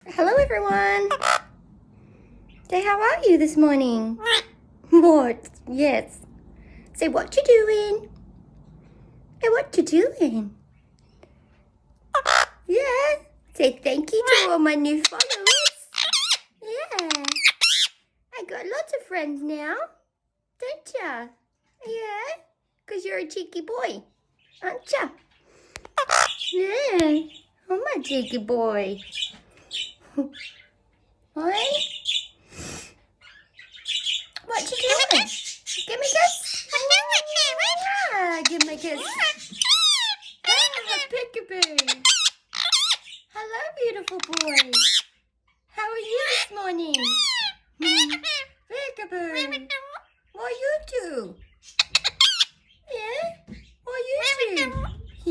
Hello, everyone. Say, how are you this morning? What? Yes. Say, what you doing? Hey, what you doing? Yeah. Say thank you to all my new followers. Yeah. I got lots of friends now. Don't ya? Yeah. Because you're a cheeky boy, aren't ya? Yeah. I'm a cheeky boy. What? What you doing? Give me a kiss. Ah, give me a kiss. Ah, peekaboo. Hello, beautiful boy. How are you this morning? Peekaboo. What you do? Yeah? What you do?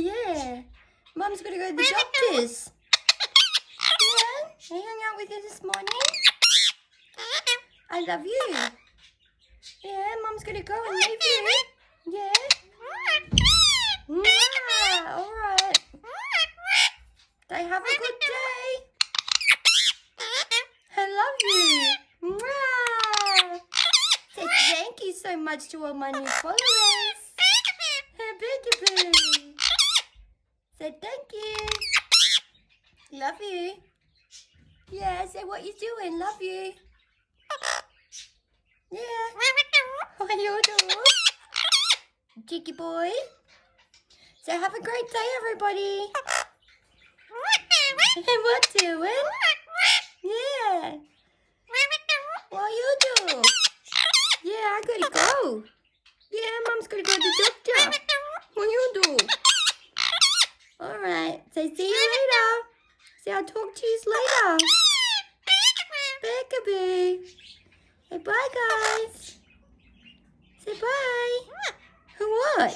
Yeah. Mum's got to go to the doctor's. Yeah? I hung out with you this morning. I love you. Yeah, Mum's going to go and leave you. Yeah? Yeah, all right. They have a good day. I love you. Mwah. Say thank you so much to all my new followers. Peekaboo. Say thank you. Love you. Yeah, say what you doing. Love you. Yeah. What you doing? Cheeky boy. So have a great day, everybody. What doing? Yeah. What you do? Yeah, I gotta go. Yeah, Mum's gotta go to the doctor. What you do? All right. Say see you later. Say I'll talk to you later. Peekaboo. Say bye, guys. Say bye. What?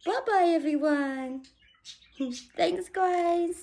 Bye-bye, everyone. Thanks, guys.